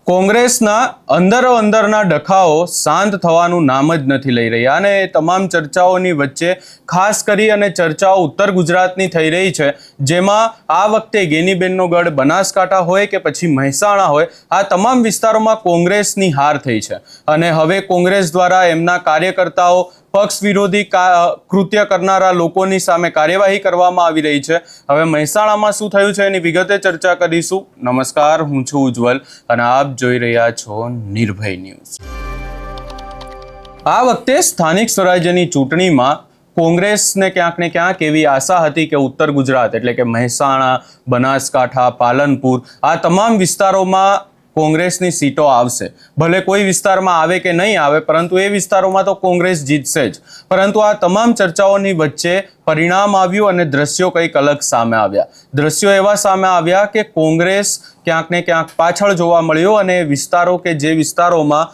કોંગ્રેસના અંદરના ડખાઓ શાંત થવાનું નામ જ નથી લઈ રહ્યા અને એ તમામ ચર્ચાઓની વચ્ચે ખાસ કરી અને ચર્ચાઓ ઉત્તર ગુજરાતની થઈ રહી છે, જેમાં આ વખતે ગેનીબેનનો ગઢ બનાસકાંઠા હોય કે પછી મહેસાણા હોય, આ તમામ વિસ્તારોમાં કોંગ્રેસની હાર થઈ છે અને હવે કોંગ્રેસ દ્વારા એમના કાર્યકર્તાઓ પક્ષ વિરોધી કૃત્ય કરનારા લોકોની સામે કાર્યવાહી કરવામાં આવી રહી છે। હવે મહેસાણામાં શું થયું છે એની વિગતે ચર્ચા કરીશું। નમસ્કાર, હું છું ઉજ્જવલ અને આપ જોઈ રહ્યા છો નિર્ભય ન્યૂઝ। આ વખતે સ્થાનિક સ્વરાજ્યની ચૂંટણીમાં કોંગ્રેસને ક્યાંક ને ક્યાંક એવી આશા હતી કે ઉત્તર ગુજરાત એટલે કે મહેસાણા, બનાસકાંઠા, પાલનપુર આ તમામ વિસ્તારોમાં કોંગ્રેસની સીટો આવશે। ભલે કોઈ વિસ્તારમાં આવે કે નહીં આવે, પરંતુ એ વિસ્તારોમાં તો કોંગ્રેસ જીતશે જ। પરંતુ આ તમામ ચર્ચાઓની વચ્ચે પરિણામ આવ્યું અને દ્રશ્યો કંઈક અલગ સામે આવ્યા। દ્રશ્યો એવા સામે આવ્યા કે કોંગ્રેસ ક્યાંક ને ક્યાંક પાછળ જોવા મળ્યો અને વિસ્તારો કે જે વિસ્તારોમાં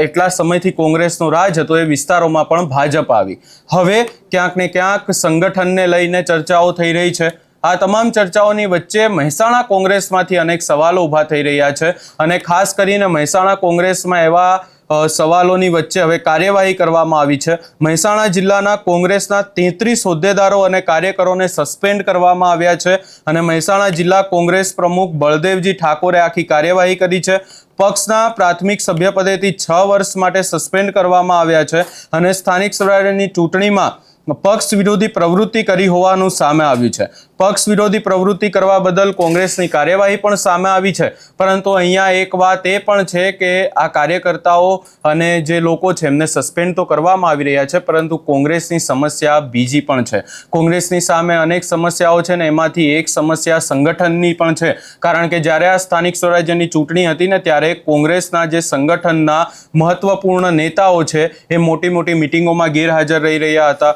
એટલા સમયથી કોંગ્રેસનો રાજ હતો એ વિસ્તારોમાં પણ ભાજપ આવી। હવે ક્યાંક ને ક્યાંક સંગઠનને લઈને ચર્ચાઓ થઈ રહી છે। આ તમામ ચર્ચાઓની વચ્ચે મહેસાણા કોંગ્રેસમાંથી અનેક સવાલો ઊભા થઈ રહ્યા છે અને ખાસ કરીને મહેસાણા કોંગ્રેસમાં એવા સવાલોની વચ્ચે હવે કાર્યવાહી કરવામાં આવી છે। મહેસાણા જિલ્લાના કોંગ્રેસના 33 હોદ્દેદારો અને કાર્યકરોને સસ્પેન્ડ કરવામાં આવ્યા છે અને મહેસાણા જિલ્લા કોંગ્રેસ પ્રમુખ બળદેવજી ઠાકોરે આખી કાર્યવાહી કરી છે। પક્ષના પ્રાથમિક સભ્યપદેથી 6 વર્ષ માટે સસ્પેન્ડ કરવામાં આવ્યા છે અને સ્થાનિક સ્વરાજ્યની ચૂંટણીમાં પક્ષ વિરોધી પ્રવૃત્તિ કરી હોવાનું સામે આવ્યું છે। પક્ષ વિરોધી પ્રવૃત્તિ કરવા બદલ કોંગ્રેસની કાર્યવાહી પણ સામે આવી છે, પરંતુ અહીંયા એક વાત એ પણ છે કે આ કાર્યકર્તાઓ અને જે લોકો છે એમને સસ્પેન્ડ તો કરવામાં આવી રહ્યા છે, પરંતુ કોંગ્રેસની સમસ્યા બીજી પણ છે। કોંગ્રેસની સામે અનેક સમસ્યાઓ છે ને એમાંથી એક સમસ્યા સંગઠનની પણ છે, કારણ કે જ્યારે આ સ્થાનિક સ્વરાજ્યની ચૂંટણી હતી ને ત્યારે કોંગ્રેસના જે સંગઠનના મહત્વપૂર્ણ નેતાઓ છે એ મોટી મોટી મિટિંગોમાં ગેરહાજર રહી રહ્યા હતા।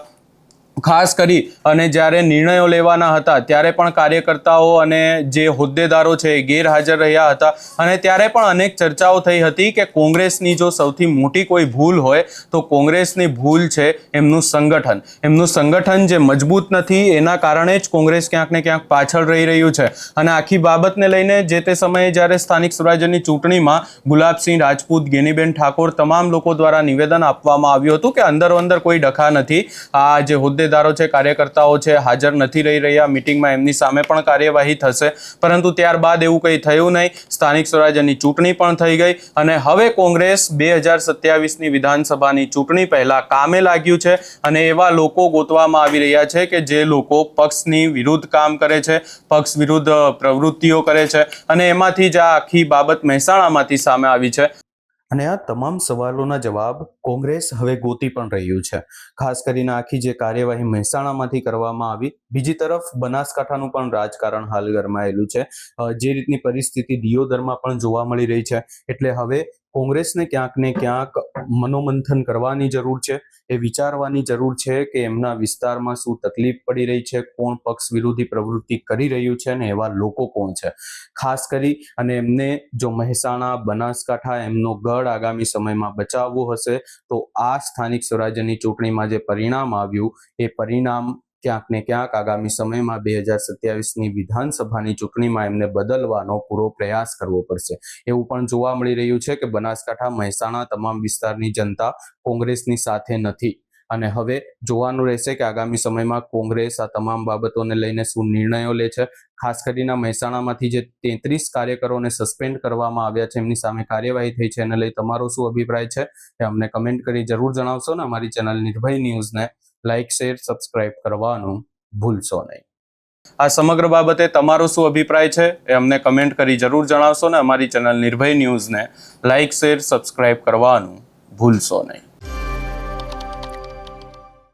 ખાસ કરી અને જ્યારે નિર્ણયો લેવાના હતા ત્યારે પણ કાર્યકર્તાઓ અને જે હોદ્દેદારો છે એ ગેરહાજર રહ્યા હતા અને ત્યારે પણ અનેક ચર્ચાઓ થઈ હતી કે કોંગ્રેસની જો સૌથી મોટી કોઈ ભૂલ હોય તો કોંગ્રેસની ભૂલ છે એમનું સંગઠન જે મજબૂત નથી, એના કારણે જ કોંગ્રેસ ક્યાંક ને ક્યાંક પાછળ રહી રહ્યું છે। અને આખી બાબતને લઈને જે તે સમયે જ્યારે સ્થાનિક સ્વરાજ્યની ચૂંટણીમાં ગુલાબસિંહ રાજપૂત, ગેનીબેન ઠાકોર તમામ લોકો દ્વારા નિવેદન આપવામાં આવ્યું હતું કે અંદર કોઈ ડખા નથી, આ જે હોદ્દેદારો છે, કાર્યકર્તાઓ છે હાજર નથી રહી રહ્યા મીટિંગમાં, એમની સામે પણ કાર્યવાહી થશે। પરંતુ ત્યારબાદ એવું કંઈ થયું નહીં। સ્થાનિક સ્વરાજ્યની ચૂંટણી પણ થઈ ગઈ અને હવે કોંગ્રેસ 2027ની વિધાનસભાની ચૂંટણી પહેલા કામે લાગ્યું છે અને એવા લોકો ગોતવામાં આવી રહ્યા છે કે જે લોકો પક્ષની વિરુદ્ધ કામ કરે છે, પક્ષ વિરુદ્ધ પ્રવૃત્તિઓ કરે છે અને એમાંથી જ આ આખી બાબત મહેસાણામાંથી સામે આવી છે અને આ તમામ સવાલોના જવાબ કોંગ્રેસ હવે ગોતી પણ રહ્યું છે। ખાસ કરીને આખી જે કાર્યવાહી મહેસાણામાંથી કરવામાં આવી, બીજી તરફ બનાસકાંઠાનું પણ રાજકારણ હાલ ગરમાયેલું છે। જે રીતની પરિસ્થિતિ દિયોદરમાં પણ જોવા મળી રહી છે, એટલે હવે કોંગ્રેસને ક્યાંક ને ક્યાંક મનોમંથન કરવાની જરૂર છે, એ વિચારવાની જરૂર છે કે એમના વિસ્તારમાં શું તકલીફ પડી રહી છે, કોણ પક્ષ વિરોધી પ્રવૃત્તિ કરી રહ્યું છે અને એવા લોકો કોણ છે। ખાસ કરી અને એમને જો મહેસાણા, બનાસકાંઠા એમનો ગઢ આગામી સમયમાં બચાવવો હશે તો આ સ્થાનિક સ્વરાજ્યની ચૂંટણીમાં જે પરિણામ આવ્યું એ પરિણામ ક્યાંક ને ક્યાંક આગામી સમયમાં 2027ની વિધાનસભાની ચૂંટણીમાં એમને બદલવાનો પૂરો પ્રયાસ કરવો પડશે। એવું પણ જોવા મળી રહ્યું છે કે બનાસકાંઠા, મહેસાણા તમામ વિસ્તારની જનતા કોંગ્રેસની સાથે નથી અને હવે જોવાનું રહેશે કે આગામી સમયમાં કોંગ્રેસ આ તમામ બાબતોને લઈને શું નિર્ણયો લે છે। ખાસ કરીને મહેસાણામાંથી જે 33 કાર્યકરોને સસ્પેન્ડ કરવામાં આવ્યા છે એમની સામે કાર્યવાહી થઈ છે, એને લઈ તમારો શું અભિપ્રાય છે એ અમને કમેન્ટ કરી જરૂર જણાવશો ને અમારી ચેનલ નિર્ભય ન્યૂઝને લાઇક, શેર, સબસ્ક્રાઇબ કરવાનું ભૂલશો નહીં। આ સમગ્ર બાબતે તમારો શું અભિપ્રાય છે એ અમને કમેન્ટ કરી જરૂર જણાવશો ને અમારી ચેનલ નિર્ભય ન્યૂઝને લાઇક, શેર, સબસ્ક્રાઇબ કરવાનું ભૂલશો નહીં।